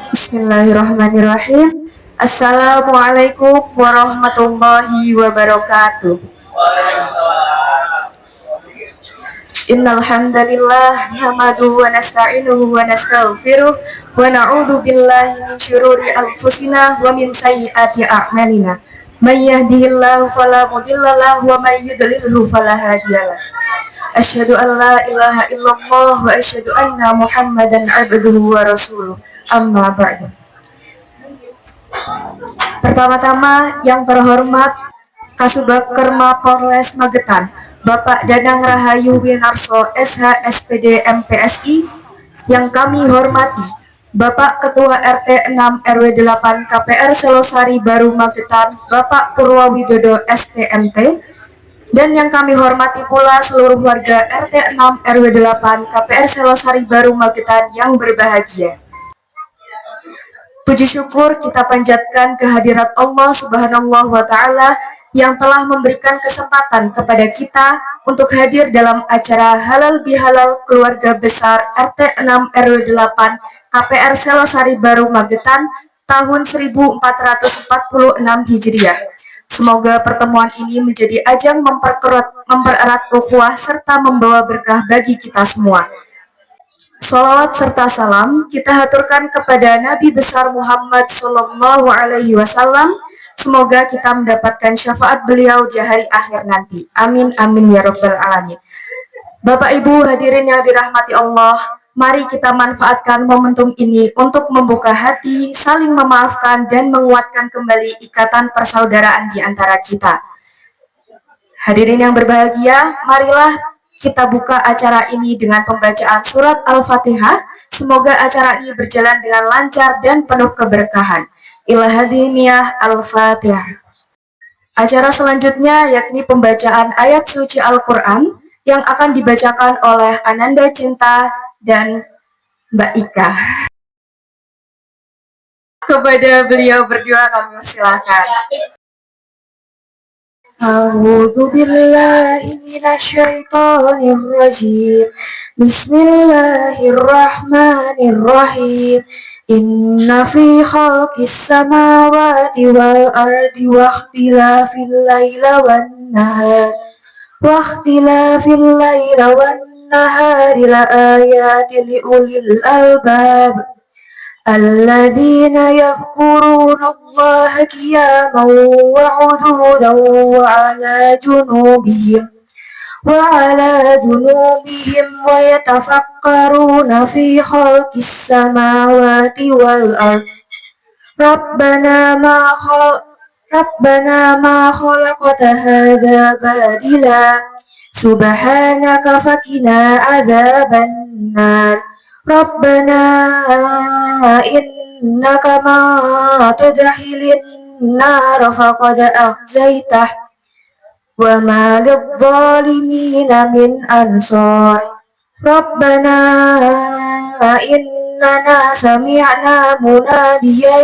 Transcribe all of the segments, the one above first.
Bismillahirrahmanirrahim. Assalamualaikum warahmatullahi wabarakatuh. Innal hamdalillah nahmaduhu wa nasta'inuhu wa nastaghfiruh wa na'udzu billahi min syururi anfusina wa min sayyiati a'malina. May yahdihillahu fala mudhillalah wa may yudlilhu fala hadiyalah. Asyhadu an la ilaha illallah wa asyhadu anna Muhammadan abduhu wa rasuluh. Amma ba'du. Pertama-tama yang terhormat Kasubag Kerma Polres Magetan, Bapak Danang Rahayu Winarso SH SPD MPSI, yang kami hormati Bapak Ketua RT 6 RW 8 KPR Selosari Baru Magetan, Bapak Purwowidodo STMT, dan yang kami hormati pula seluruh warga RT 6 RW 8 KPR Selosari Baru Magetan yang berbahagia. Puji syukur kita panjatkan kehadirat Allah Subhanahu wa Ta'ala yang telah memberikan kesempatan kepada kita untuk hadir dalam acara Halal Bihalal Keluarga Besar RT 6 RW 8 KPR Selosari Baru Magetan tahun 1446 Hijriah. Semoga pertemuan ini menjadi ajang mempererat ukhuwah serta membawa berkah bagi kita semua. Sholawat serta salam kita haturkan kepada Nabi besar Muhammad Sallallahu Alaihi Wasallam. Semoga kita mendapatkan syafaat beliau di hari akhir nanti. Amin amin ya robbal alamin. Bapak Ibu hadirin yang dirahmati Allah, mari kita manfaatkan momentum ini untuk membuka hati, saling memaafkan dan menguatkan kembali ikatan persaudaraan di antara kita. Hadirin yang berbahagia, marilah kita buka acara ini dengan pembacaan surat Al-Fatihah. Semoga acara ini berjalan dengan lancar dan penuh keberkahan. Ilahadiniyah Al-Fatihah. Acara selanjutnya yakni pembacaan ayat suci Al-Quran yang akan dibacakan oleh Ananda Cinta dan Mbak Ika. Kepada beliau berdua kami persilakan. A'udzu billahi minasyaitonir rajim. Bismillahirrahmanirrahim. Inna fi khalqis samawati wal ardi wa ikhtilafil laila wan nahari la ayatin li ulil albab. الذين يذكرون الله قياما وقعودا وعلى جنوبهم ويتفكرون في خلق السماوات والأرض ربنا ما خلقت هذا باطلا سبحانك فقنا عذاب النار ربنا إنك ما تدخل النار فقد أخزيته وما للظالمين من أنصار ربنا إننا سمعنا مناديا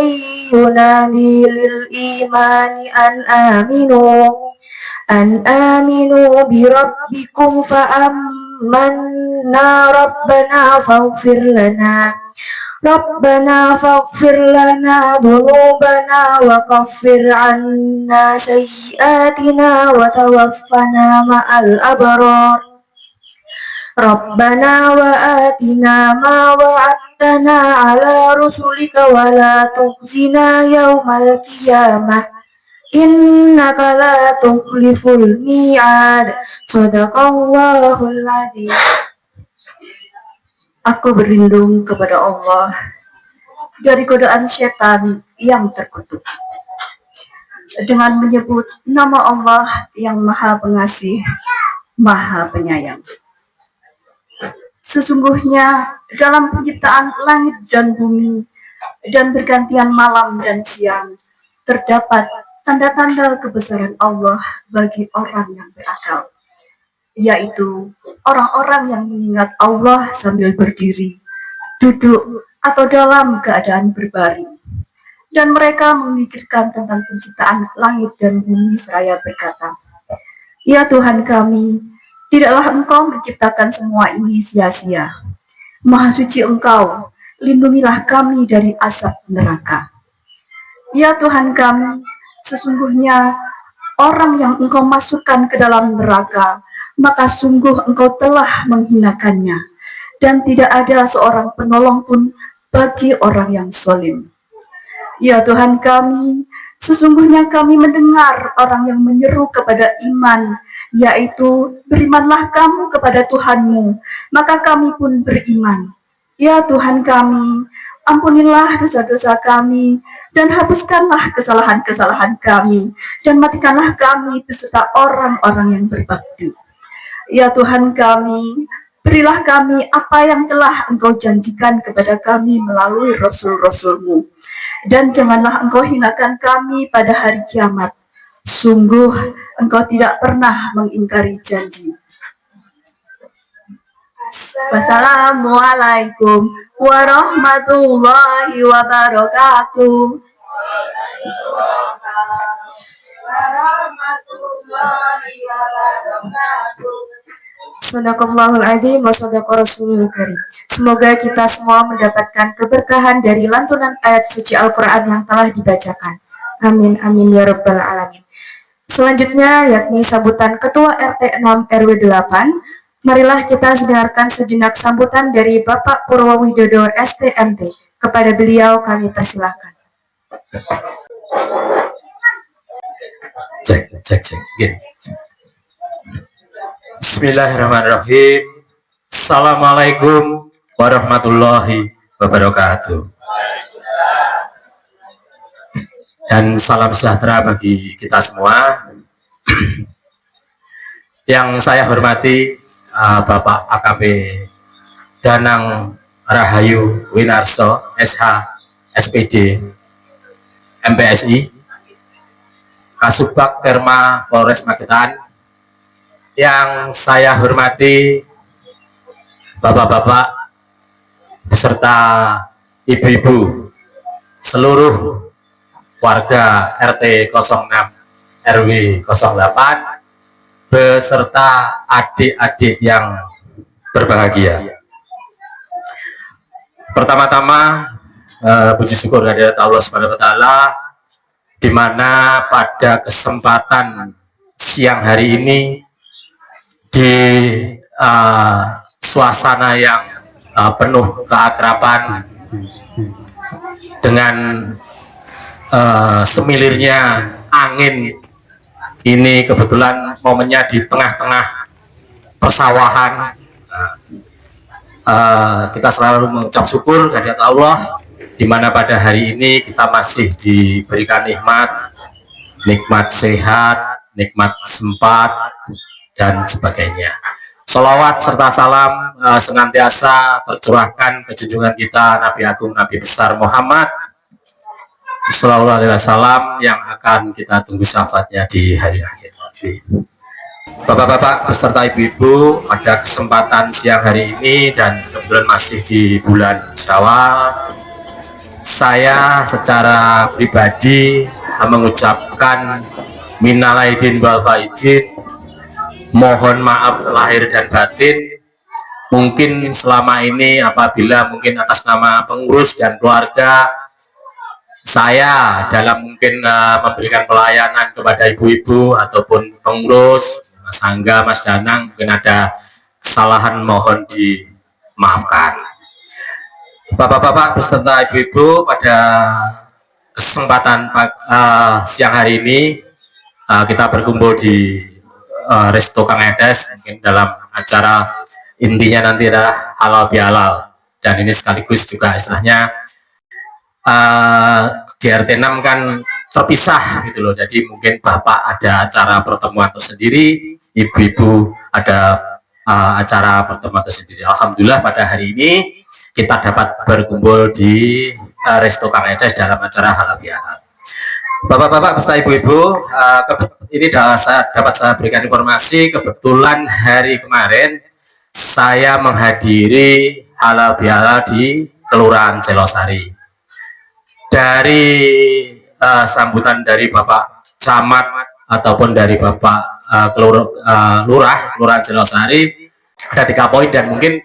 ينادي للإيمان أن آمنوا بربكم فآمنا ربنا فاغفر لنا ذنوبنا وكفر عنا سيئاتنا وتوفنا مع الأبرار ربنا وآتنا ما وعدتنا على رسلك ولا تخزنا يوم القيامة إنك لا تخلف الميعاد Sadaqallahul Adzim. Aku berlindung kepada Allah dari godaan setan yang terkutuk dengan menyebut nama Allah yang Maha Pengasih, Maha Penyayang. Sesungguhnya dalam penciptaan langit dan bumi dan bergantian malam dan siang terdapat tanda-tanda kebesaran Allah bagi orang yang berakal, yaitu orang-orang yang mengingat Allah sambil berdiri, duduk, atau dalam keadaan berbaring. Dan mereka memikirkan tentang penciptaan langit dan bumi seraya berkata, "Ya Tuhan kami, tidaklah Engkau menciptakan semua ini sia-sia. Maha suci Engkau lindungilah kami dari azab neraka. Ya Tuhan kami, sesungguhnya orang yang Engkau masukkan ke dalam neraka, maka sungguh Engkau telah menghinakannya, dan tidak ada seorang penolong pun bagi orang yang zalim. Ya Tuhan kami, sesungguhnya kami mendengar orang yang menyeru kepada iman, yaitu berimanlah kamu kepada Tuhanmu, maka kami pun beriman. Ya Tuhan kami, ampunilah dosa-dosa kami, dan hapuskanlah kesalahan-kesalahan kami, dan matikanlah kami beserta orang-orang yang berbakti. Ya Tuhan kami, berilah kami apa yang telah Engkau janjikan kepada kami melalui Rasul-Rasul-Mu. Dan janganlah Engkau hinakan kami pada hari kiamat. Sungguh Engkau tidak pernah mengingkari janji. Wassalamualaikum warahmatullahi wabarakatuh. Sadaqallahul adzim wa sadaqa rasulul karim. Semoga kita semua mendapatkan keberkahan dari lantunan ayat suci Al-Quran yang telah dibacakan. Amin amin ya rabbal alamin. Selanjutnya yakni sambutan Ketua RT 6 RW 8. Marilah kita dengarkan sejenak sambutan dari Bapak Purwowidodo STMT. Kepada beliau kami persilahkan. Cek. Yeah. Bismillahirrahmanirrahim. Assalamualaikum warahmatullahi wabarakatuh. Dan salam sejahtera bagi kita semua. Yang saya hormati Bapak AKP Danang Rahayu Winarso SH SPD MPSI Kasubag Perma Polres Magetan. Yang saya hormati bapak-bapak beserta ibu-ibu seluruh warga RT 06 RW 08 beserta adik-adik yang berbahagia. Pertama-tama puji syukur kehadirat Allah Subhanahu wa taala, di mana pada kesempatan siang hari ini di suasana yang penuh keakraban dengan semilirnya angin ini, kebetulan momennya di tengah-tengah persawahan. Kita selalu mengucap syukur kehadirat Allah, di mana pada hari ini kita masih diberikan nikmat sehat, nikmat sempat, dan sebagainya. Sholawat serta salam senantiasa tercurahkan ke junjungan kita Nabi Agung Nabi Besar Muhammad Sallallahu Alaihi Wasallam yang akan kita tunggu syafaatnya di hari akhir nanti. Bapak-bapak beserta ibu-ibu, pada kesempatan siang hari ini dan kebetulan masih di bulan Syawal, saya secara pribadi mengucapkan minal aidin wal faizin, mohon maaf lahir dan batin. Mungkin selama ini apabila mungkin atas nama pengurus dan keluarga saya dalam mungkin memberikan pelayanan kepada ibu-ibu ataupun pengurus, Mas Angga, Mas Danang, mungkin ada kesalahan, mohon dimaafkan. Bapak-bapak beserta ibu-ibu, pada kesempatan siang hari ini kita berkumpul di Resto Kang Edes, mungkin dalam acara intinya nanti adalah halal bihalal, dan ini sekaligus juga istilahnya di RT 6 kan terpisah gitu loh, jadi mungkin bapak ada acara pertemuan tersendiri, ibu-ibu ada acara pertemuan tersendiri. Alhamdulillah pada hari ini kita dapat berkumpul di Resto Kang Edes dalam acara halal bihalal. Bapak-bapak beserta ibu-ibu, ini dapat saya berikan informasi, kebetulan hari kemarin saya menghadiri halal bihalal di Kelurahan Celosari. Dari sambutan dari Bapak Camat ataupun dari Bapak Lurah Kelurahan Celosari ada 3 poin dan mungkin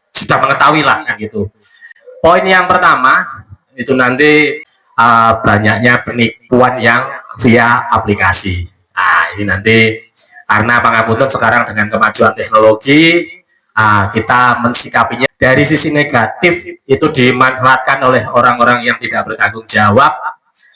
sudah mengetahui lah kan gitu. Poin yang pertama itu nanti banyaknya penipuan yang via aplikasi. Nah, ini nanti karena pangapunten sekarang dengan kemajuan teknologi, kita mensikapinya dari sisi negatif itu dimanfaatkan oleh orang-orang yang tidak bertanggung jawab.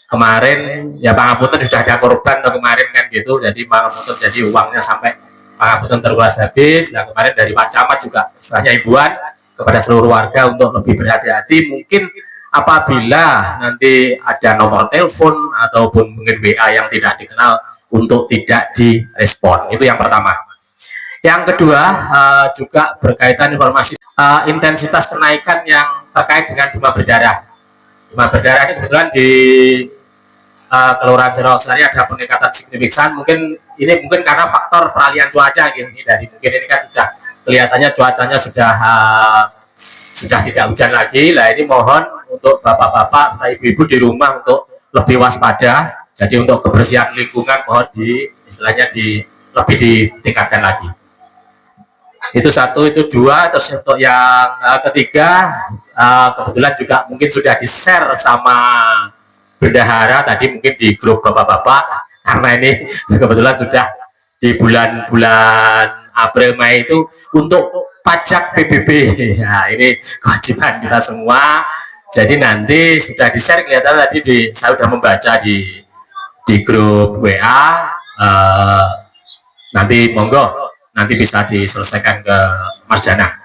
Kemarin ya pangapunten sudah ada korban kemarin kan gitu, jadi pangapunten jadi uangnya sampai pangapunten terkuras habis. Nah kemarin dari Pak Camat juga istilahnya hiburan kepada seluruh warga untuk lebih berhati-hati. Mungkin apabila nanti ada nomor telepon ataupun mungkin WA yang tidak dikenal untuk tidak direspon. Itu yang pertama. Yang kedua juga berkaitan informasi intensitas kenaikan yang terkait dengan demam berdarah. Demam berdarah ini kebetulan di Kelurahan Serawasari ada peningkatan signifikan. Mungkin karena faktor peralihan cuaca gitu. Mungkin ini kan sudah kelihatannya cuacanya sudah tidak hujan lagi. Lah ini mohon untuk bapak-bapak, ibu-ibu di rumah untuk lebih waspada. Jadi untuk kebersihan lingkungan mohon lebih ditingkatkan lagi. Itu satu, itu dua. Terus untuk yang ketiga, kebetulan juga mungkin sudah di-share sama bendahara tadi mungkin di grup bapak-bapak, karena ini kebetulan sudah di bulan-bulan April Mei itu untuk pajak PBB. Nah ini kewajiban kita semua. Jadi nanti sudah di-share, kelihatan tadi saya sudah membaca di grup WA. Nanti monggo nanti bisa diselesaikan ke Mas Danang.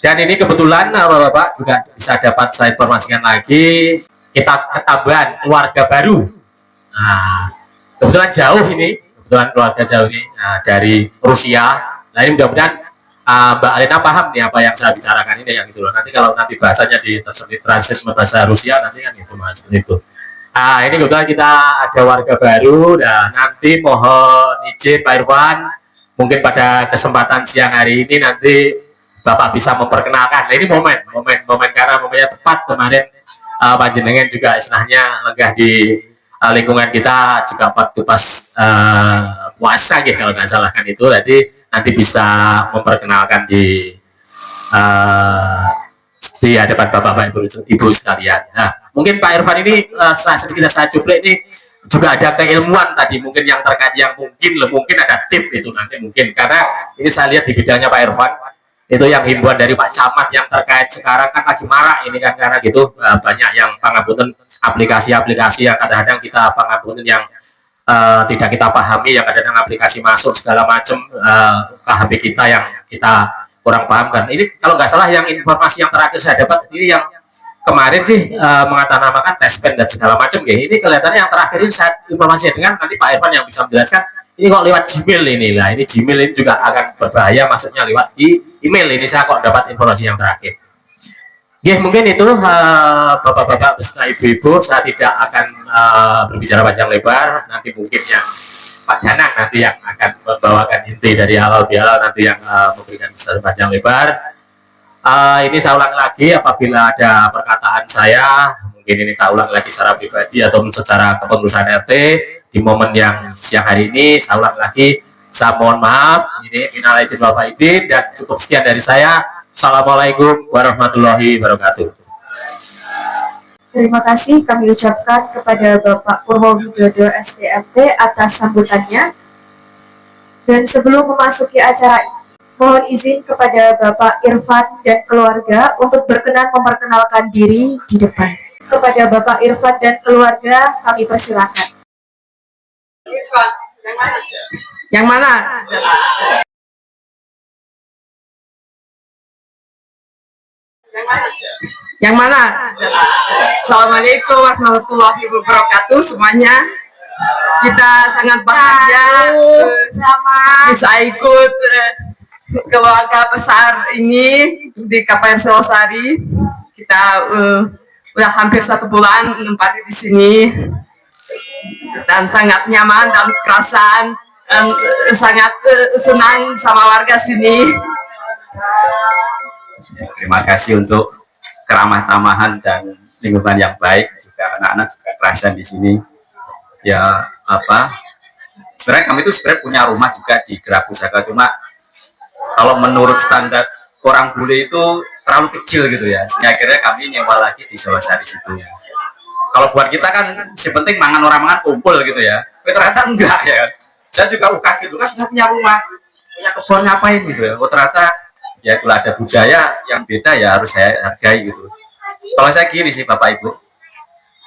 Dan ini kebetulan bapak-bapak juga bisa dapat saya informasikan lagi, kita ketambahan keluarga baru. Nah, kebetulan keluarga jauh ini dari Rusia. Nah ini mudah-mudahan Mbak Alena paham nih apa yang saya bicarakan ini, yang itu loh. Nanti kalau nanti bahasanya ditranslate bahasa Rusia nanti kan itu mas itu. Ini kebetulan kita ada warga baru. Dan nanti mohon izin Pak Irwan, mungkin pada kesempatan siang hari ini nanti Bapak bisa memperkenalkan. Nah ini momen karena momennya tepat kemarin. Panjenengan juga istilahnya lenggah di lingkungan kita juga waktu pas puasa gitu kalau nggak salah kan itu. Nanti bisa memperkenalkan di hadapan bapak-bapak ibu sekalian. Nah mungkin Pak Irfan ini sedikit saya cuplek ini juga ada keilmuan tadi mungkin yang terkait yang mungkin ada tip itu nanti mungkin, karena ini saya lihat di bidangnya Pak Irfan itu yang himbauan dari Pak Camat yang terkait sekarang kan lagi marak ini kan, karena gitu banyak yang pangapunten aplikasi-aplikasi yang kadang-kadang kita pangapunten yang tidak kita pahami, yang kadang-kadang aplikasi masuk segala macam ke HP kita yang kita kurang paham kan. Ini kalau nggak salah yang informasi yang terakhir saya dapat ini yang kemarin sih mengatasnamakan test pen dan segala macam gitu. Ini kelihatannya yang terakhir ini saya informasinya dengan nanti Pak Irfan yang bisa menjelaskan. Ini kok lewat Gmail ini lah, ini Gmail ini juga akan berbahaya, maksudnya lewat email ini saya kok dapat informasi yang terakhir. Ya mungkin itu bapak-bapak beserta ibu-ibu, saya tidak akan berbicara panjang lebar. Nanti mungkin yang Pak Danang nanti yang akan membawakan inti dari halal bihalal, nanti yang memberikan bicara panjang lebar. Ini saya ulang lagi, apabila ada perkataan saya mungkin ini tak ulang lagi secara pribadi atau secara kepengurusan RT di momen yang siang hari ini, saya ulang lagi, saya mohon maaf. Ini minal aidin wal faizin, dan cukup sekian dari saya. Assalamualaikum warahmatullahi wabarakatuh. Terima kasih kami ucapkan kepada Bapak Purwo Widodo SDMT atas sambutannya. Dan sebelum memasuki acara ini, mohon izin kepada Bapak Irfan dan keluarga untuk berkenan memperkenalkan diri di depan. Kepada Bapak Irfan dan keluarga kami persilakan. Yang mana? Yang mana? Assalamualaikum warahmatullahi wabarakatuh semuanya. Kita sangat bahagia bisa ikut keluarga besar ini di KPR Serawasari. Kita udah hampir 1 bulan menempati di sini dan sangat nyaman dan kerasan dan sangat senang sama warga sini. Terima kasih untuk keramah tamahan dan lingkungan yang baik, juga anak-anak juga kerasan di sini. Ya sebenarnya kami itu sebenarnya punya rumah juga di Gerak Pusaka, cuma kalau menurut standar orang bule itu terlalu kecil gitu ya, sehingga akhirnya kami nyewa lagi di Jawa Sari situ. Kalau buat kita kan si penting mangan orang mangan kumpul gitu ya, tapi ternyata enggak ya. Saya juga kaget gitu kan, sudah punya rumah, punya kebun, ngapain gitu ya. Ternyata ya itulah, ada budaya yang beda ya, harus saya hargai gitu. Kalau saya gini sih Bapak Ibu,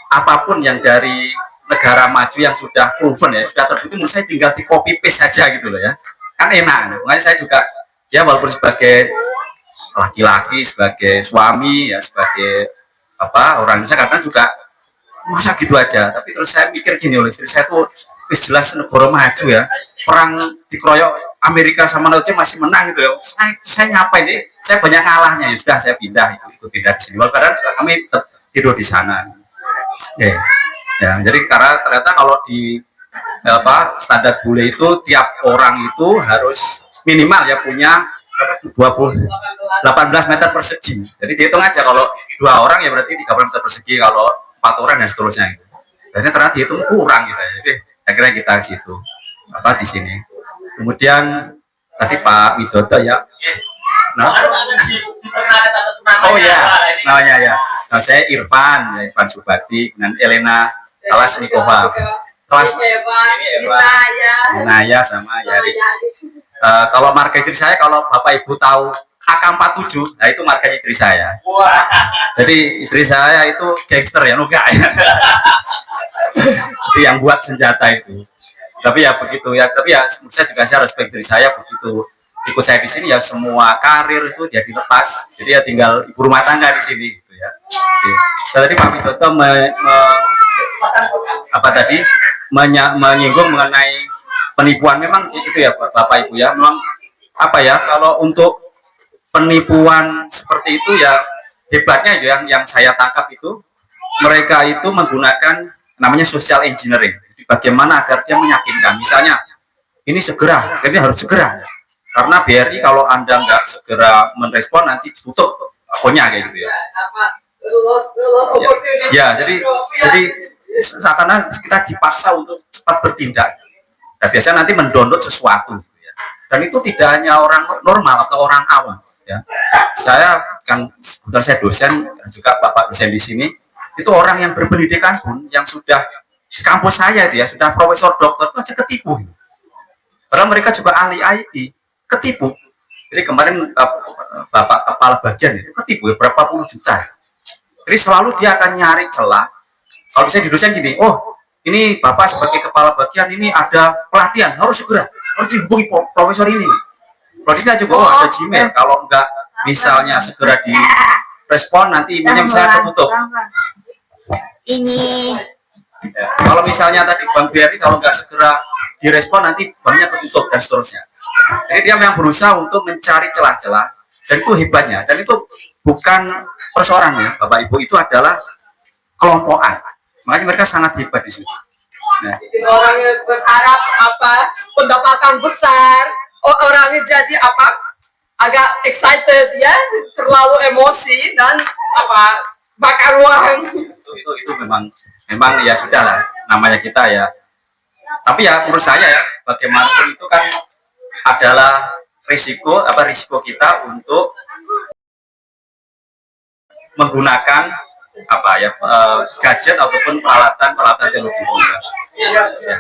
apapun yang dari negara maju yang sudah proven ya, sudah terbukti, menurut saya tinggal di copy paste saja gitu loh ya, kan enak. Makanya saya juga ya walaupun sebagai laki-laki, sebagai suami ya, sebagai orang Indonesia, kadang juga masa gitu aja. Tapi terus saya mikir gini loh, istri saya tuh jelas negara maju ya, perang dikeroyok Amerika sama Nazi masih menang gitu ya. Saya ngapain nih? Saya banyak ngalahnya, ya sudah saya pindah, ikut pindah di sini. Walaupun kami tetap tidur di sana. Ya, jadi karena ternyata kalau di standar bule itu tiap orang itu harus minimal ya punya 18 meter persegi. Jadi dihitung aja, kalau 2 orang ya berarti 30 meter persegi, kalau 4 orang dan seterusnya. Jadi ternyata dihitung kurang gitu ya. Jadi akhirnya kita di situ di sini. Kemudian tadi Pak Widodo ya. Oh ya, namanya ya. Nah, saya Irfan Subakti dan Elena Kalasnikova. Kelas Naya sama Yari. Kalau marga istri saya, kalau Bapak Ibu tahu AK-47, nah itu marga istri saya. Jadi istri saya itu gangster ya, enggak ya. Jadi yang buat senjata itu. Tapi ya begitu ya. Tapi ya saya juga, saya respect istri saya, begitu ikut saya di sini ya semua karir itu dia dilepas. Jadi ya tinggal ibu rumah tangga di sini gitu ya. Tadi Pak Widodo menyinggung mengenai penipuan. Memang gitu ya Bapak Ibu ya, memang kalau untuk penipuan seperti itu ya hebatnya itu yang saya tangkap itu, mereka itu menggunakan namanya social engineering. Jadi bagaimana agar dia meyakinkan, misalnya ini segera, ini harus segera, karena BRI kalau Anda nggak segera merespon nanti ditutup akunnya kayak gitu ya. Ya, jadi seakan-akan kita dipaksa untuk cepat bertindak. Nah, biasanya nanti mendownload sesuatu ya. Dan itu tidak hanya orang normal atau orang awam ya. Saya kan kebetulan saya dosen dan juga Bapak dosen di sini, itu orang yang berpendidikan pun yang sudah di kampus saya itu ya, sudah profesor doktor itu aja ketipu. Padahal mereka juga ahli IT, ketipu. Jadi kemarin Bapak kepala bagian itu ketipu ya, berapa puluh juta. Jadi selalu dia akan nyari celah. Kalau misalnya di dosen gini, oh ini Bapak sebagai kepala bagian ini ada pelatihan, harus segera, harus dihubungi profesor ini. Kalau di sini juga ada Gmail, kalau enggak misalnya segera direspon nanti emailnya misalnya tertutup. Ini Kalau misalnya tadi Bank BRI kalau nggak segera direspon nanti banknya tertutup dan seterusnya. Jadi dia memang berusaha untuk mencari celah-celah, dan itu hebatnya. Dan itu bukan perseorangan ya Bapak Ibu, itu adalah kelompokan. Makanya mereka sangat hebat di situ. Nah, Orangnya berharap pendapatan besar, orangnya jadi agak excited ya, terlalu emosi dan bakar uang. itu memang ya sudahlah, namanya kita ya. Tapi ya menurut saya ya, bagaimanapun itu kan adalah risiko kita untuk menggunakan gadget ataupun peralatan teknologi.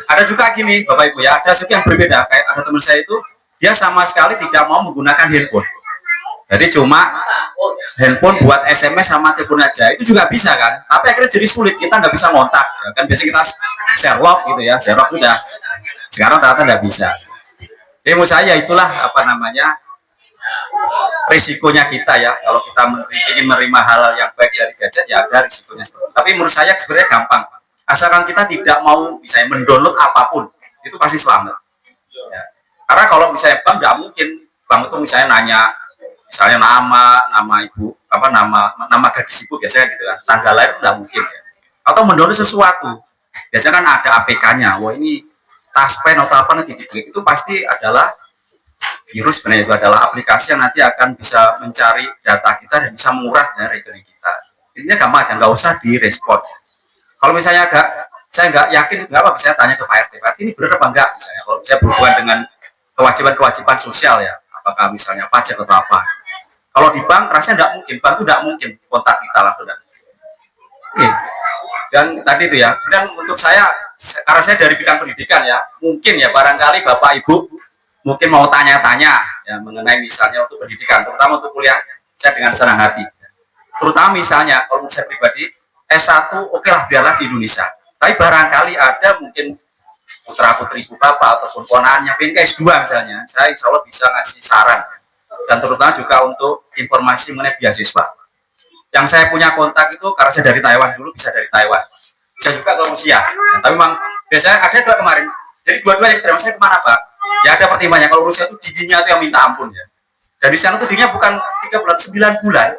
Ada juga gini Bapak Ibu ya, ada sesuatu yang berbeda. Kayak ada teman saya itu, dia sama sekali tidak mau menggunakan handphone. Jadi cuma handphone buat SMS sama telepon aja, itu juga bisa kan. Tapi akhirnya jadi sulit, kita nggak bisa ngontak ya, kan biasanya kita share log gitu ya, share log sudah. Sekarang ternyata nggak bisa. Jadi menurut saya itulah risikonya kita ya, kalau kita ingin menerima hal yang baik dari gadget ya ada risikonya seperti itu. Tapi menurut saya sebenarnya gampang, asalkan kita tidak mau misalnya mendownload apapun, itu pasti selamat ya. Karena kalau misalnya bank nggak mungkin, bank itu misalnya nanya misalnya nama ibu, nama gadis ibu biasanya gitu kan, tanggal lahir nggak mungkin ya. Atau mendownload sesuatu, biasanya kan ada APK-nya, wah ini taspen atau apa nanti diklik, itu pasti adalah virus. Sebenarnya itu adalah aplikasi yang nanti akan bisa mencari data kita dan bisa mengurah dari rekening kita. Intinya gampang aja, nggak usah direspon. Kalau misalnya saya nggak yakin itu nggak apa, saya tanya ke Pak RT, Pak RT ini benar apa enggak, misalnya kalau saya berhubungan dengan kewajiban sosial ya, apakah misalnya pajak atau apa. Kalau di bank rasanya tidak mungkin, bank itu tidak mungkin kontak kita langsung. Oke. Dan tadi itu ya, dan untuk saya, karena saya dari bidang pendidikan ya, mungkin ya barangkali Bapak Ibu mungkin mau tanya-tanya ya mengenai misalnya untuk pendidikan, terutama untuk kuliah, saya dengan senang hati. Terutama misalnya kalau menurut saya pribadi, S1 oke lah biarlah di Indonesia. Tapi barangkali ada mungkin putra-putri ibu bapak ataupun ponakannya pengen ke S2 misalnya, saya insya Allah bisa ngasih saran. Dan terutama juga untuk informasi mengenai beasiswa. Yang saya punya kontak itu karena saya dari Taiwan dulu, bisa dari Taiwan. Bisa juga ke Rusia. Ya, tapi memang biasanya ada juga kemarin. Jadi dua-duanya terima saya kemana Pak? Ya ada pertimbangannya. Kalau Rusia itu dinginnya itu yang minta ampun ya. Dan di sana tuh dinginnya bukan 3 bulan, 9 bulan.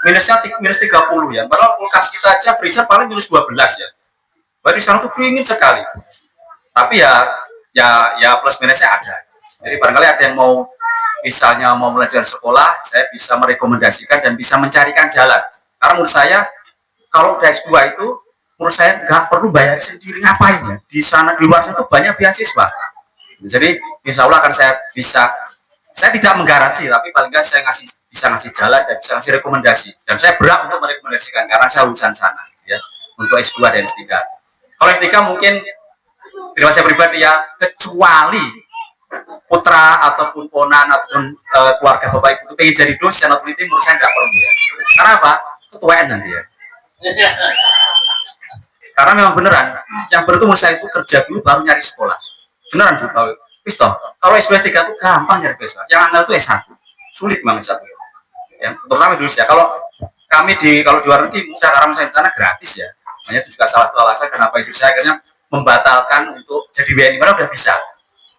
Minusnya minus 30 ya. Padahal kulkas kita aja freezer paling minus 12 ya. Berarti di sana tuh dingin sekali. Tapi ya plus minusnya ada. Jadi barangkali ada yang mau misalnya mau melanjutkan sekolah, saya bisa merekomendasikan dan bisa mencarikan jalan. Karena menurut saya kalau udah S2 itu menurut saya nggak perlu bayar sendiri, ngapain ya? Di sana di luar sana tuh banyak beasiswa. Jadi insya Allah akan saya tidak menggaransi, tapi paling nggak saya bisa ngasih jalan dan bisa ngasih rekomendasi. Dan saya berhak untuk merekomendasikan karena saya lulusan sana ya, untuk S2 dan S3. Kalau S3 mungkin dari saya pribadi ya, kecuali putra ataupun ponan ataupun keluarga bapak ibu itu pengen jadi dosen atau peneliti, menurut saya nggak perlu ya. Karena apa? Ketuaan nanti ya. Karena memang beneran, yang benar itu menurut saya itu kerja dulu baru nyari sekolah. Beneran Bu, Pisto. Kalau S2 S3 itu gampang nyari beasiswa. Yang angel itu S1, sulit banget S1. Ya, terutama di Indonesia. Kalau kalau di luar negeri mudah karena saya di sana gratis ya. Hanya itu juga salah satu alasan kenapa istri saya akhirnya membatalkan untuk jadi WNI, karena udah bisa.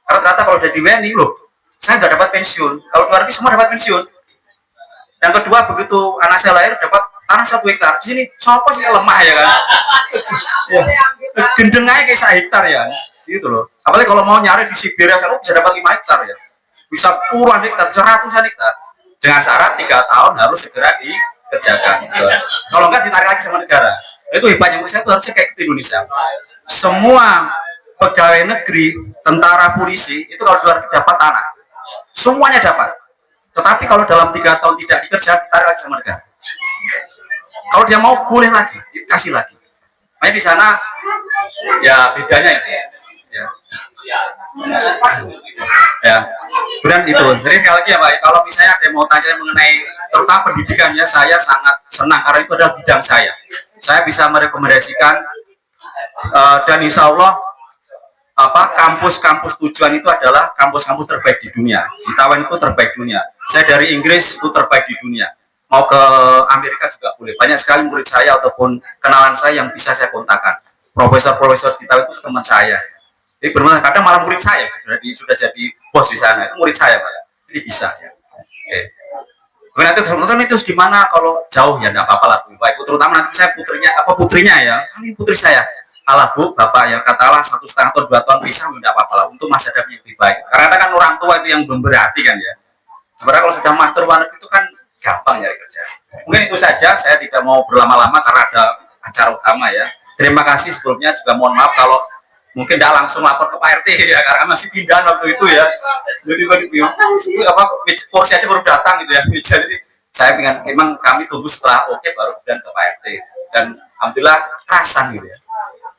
Karena ternyata kalau udah di WNI, loh, saya nggak dapat pensiun. Kalau luar negeri semua dapat pensiun. Yang kedua, begitu anak saya lahir dapat tanah 1 hektar. Di sini, sopo sih lemah ya kan? Ya, gendeng aja kayak 1 hektar ya. Gitu loh. Apalagi kalau mau nyari di Siberia, saya bisa dapat 5 hektar ya. Bisa puluhan hektar, bisa ratusan hektar. Dengan syarat 3 tahun harus segera dikerjakan. Gitu. Kalau enggak ditarik lagi sama negara. Itu hebatnya menurut saya itu harusnya kayak gitu Indonesia. Semua pegawai negeri, tentara, polisi itu kalau luar dapat tanah, semuanya dapat. Tetapi kalau dalam 3 tahun tidak dikerja, ditarik lagi sama negara. Kalau dia mau boleh lagi, dikasih lagi. Makanya di sana ya bedanya itu. Ya, kemudian itu. Jadi sekali lagi ya Pak, kalau misalnya ada yang mau tanya mengenai terutama pendidikannya, saya sangat senang karena itu adalah bidang saya. Saya bisa merekomendasikan dan insya Allah kampus-kampus tujuan itu adalah kampus-kampus terbaik di dunia. Di Taiwan itu terbaik dunia. Saya dari Inggris itu terbaik di dunia. Mau ke Amerika juga boleh. Banyak sekali murid saya ataupun kenalan saya yang bisa saya kontakkan. Profesor-profesor di Taiwan itu teman saya. Jadi benar-benar kadang malah murid saya sudah jadi bos di sana. Itu murid saya Pak. Jadi bisa ya. Oke. Kemudian nanti teman-teman itu gimana kalau jauh ya enggak apa-apa lah Bu. Baik, terutama nanti saya putrinya ya. Ini putri saya. Alah Bu, Bapak ya katalah 1,5 atau 2 tahun bisa enggak apa-apa lah untuk masa depan yang lebih baik. Karena kan orang tua itu yang memberati kan ya. Sebenarnya kalau sudah master luar negeri itu kan gampang nyari kerja. Mungkin itu saja, saya tidak mau berlama-lama karena ada acara utama ya. Terima kasih sebelumnya, juga mohon maaf kalau mungkin tidak langsung lapor ke Pak RT ya, karena masih pindahan waktu itu ya. Jadi kursi aja baru datang gitu ya. Jadi saya memang kami tunggu setelah oke baru kemudian ke Pak RT. Dan alhamdulillah kerasan gitu ya.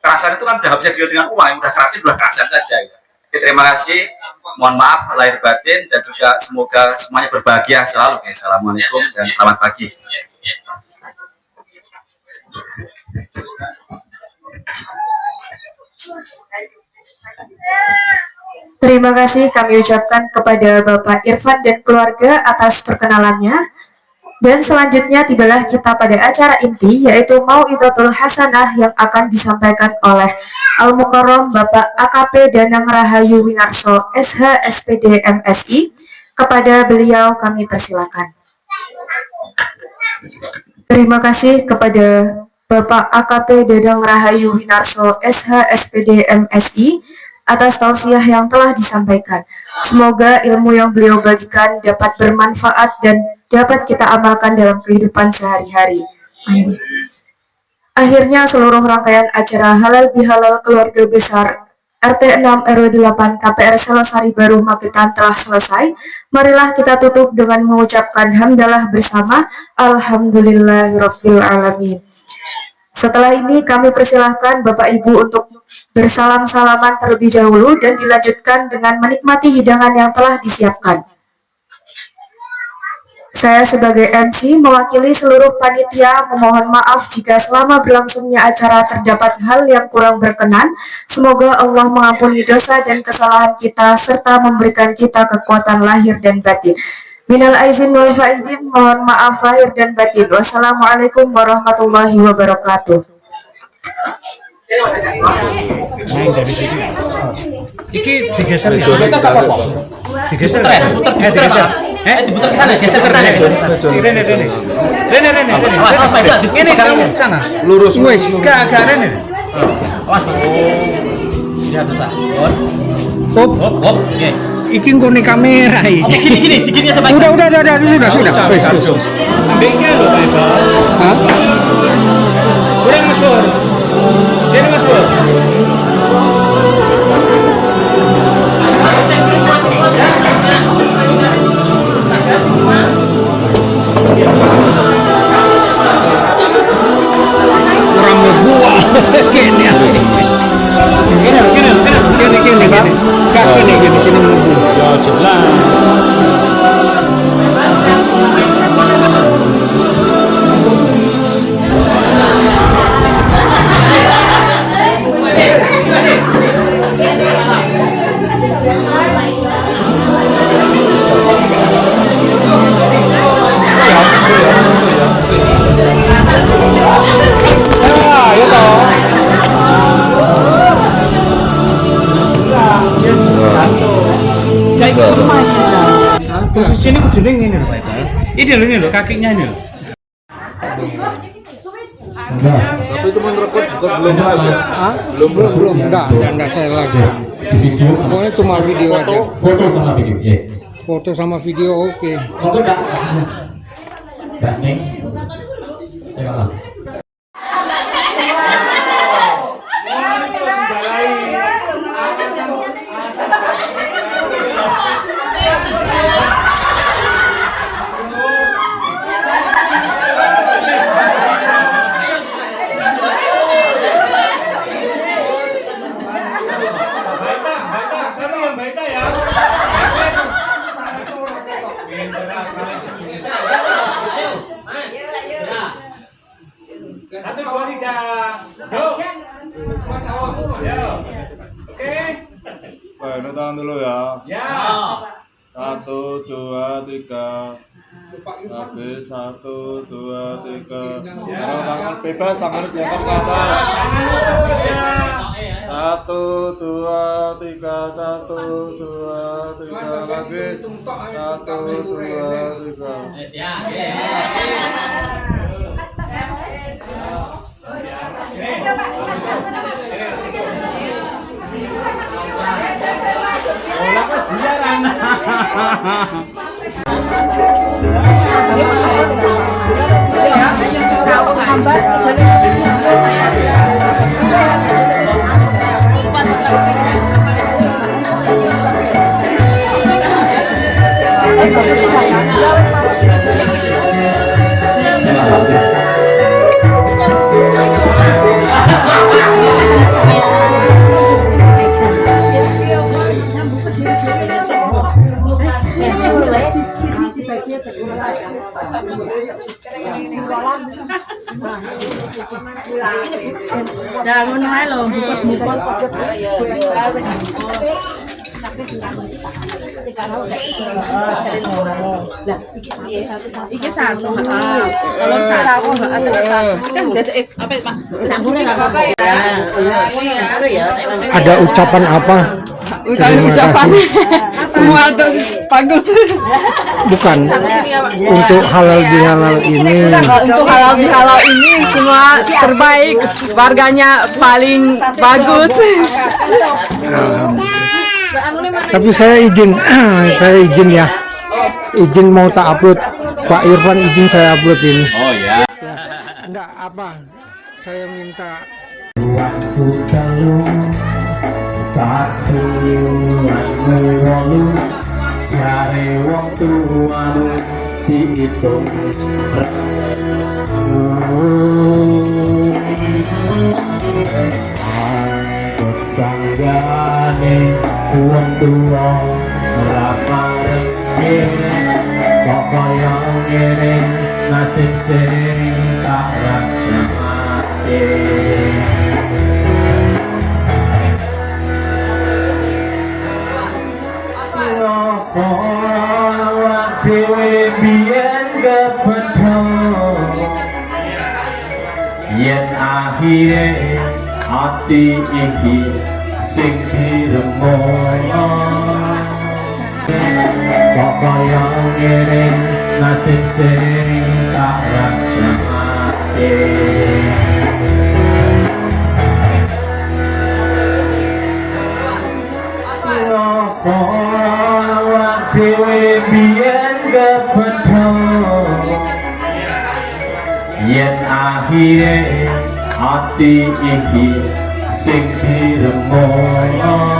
Kerasan itu kan udah bisa dilihat dengan uang, udah kerasan saja ya. Oke, terima kasih, mohon maaf lahir batin dan juga semoga semuanya berbahagia selalu. Oke, assalamualaikum dan selamat pagi. Terima kasih kami ucapkan kepada Bapak Irfan dan keluarga atas perkenalannya. Dan selanjutnya tibalah kita pada acara inti, yaitu Mauidhatul Hasanah yang akan disampaikan oleh Al-Mukarram Bapak AKP Danang Rahayu Winarso SH SPD MSI. Kepada beliau kami persilakan. Terima kasih kepada Bapak AKP Danang Rahayu Winarso SH SPD MSI atas tausiah yang telah disampaikan. Semoga ilmu yang beliau bagikan dapat bermanfaat dan dapat kita amalkan dalam kehidupan sehari-hari. Akhirnya seluruh rangkaian acara halal bihalal keluarga besar RT 6 RW 8 KPR Selosari Baru Magetan telah selesai. Marilah kita tutup dengan mengucapkan hamdalah bersama Alhamdulillahirabbil alamin. Setelah ini kami persilahkan Bapak Ibu untuk bersalam-salaman terlebih dahulu dan dilanjutkan dengan menikmati hidangan yang telah disiapkan. Saya sebagai MC mewakili seluruh panitia memohon maaf jika selama berlangsungnya acara terdapat hal yang kurang berkenan. Semoga Allah mengampuni dosa dan kesalahan kita serta memberikan kita kekuatan lahir dan batin. Minal aizin wal faizin, mohon maaf lahir dan batin. Wassalamualaikum warahmatullahi wabarakatuh. Iki digeser ya? Digeser apa? Digeser ya? Digeser. Diputar ke sana, geser ke sana. Rene. Awas, ini kamu sana. Lurus. Wes, gak Rene. Awas, Pak. Ya bisa. Hop. Oke. Iki ngene kamera iki. Gini aja, Pak. Sudah. Wes. Ambil iki lho, Pak. Hah? Kurang masuk. Jadi masuk. Kurang membuah. Kene. Ya jelas. Posisi ini kudu ngene lho, Pak. Ini lho kakinya ini lho. Tapi itu merekod juga belum habis. Belum. Enggak saya lagi. Pokoknya cuma video aja. Foto sama video. Foto sama video oke. Foto enggak Neng. Saya kalah. Satu, dua, tiga. Yuk. Mas awakmu. Oke. Baik, tangan dulu ya. Ya. 1, 2, 3. Lagi 1, 2, 3. Kalau tangan bebas, tangan diangkat ke atas. 1, 2, 3. 1, 2, 3. Lagi 1, 2, 3. Ya, ngono ae lho, bungkus-bungkus. Iki satu. Kalau satu, kan udah apa Pak? Apa ya? Ada ucapan apa? Ucapan semua tuh bagus. Bukan. Untuk halal bihalal ini. Untuk halal bihalal ini semua terbaik, warganya paling bagus. Tapi saya izin ya. Izin mau tak upload. Pak Irfan izin saya upload ini. Oh ya. Enggak apa. Saya minta Satu anu wolu jare wong tuamu diitung angkut sanggane wong tua ramareng kok kaya ngene nasib sing tak rasake. Awak dhewe biyen kepethuk yen akhire ati iki sing diremono kok kaya ngene nasib sing tak rasake. Awak dhewe biyen kepethuk yen akhire ati iki sing diremono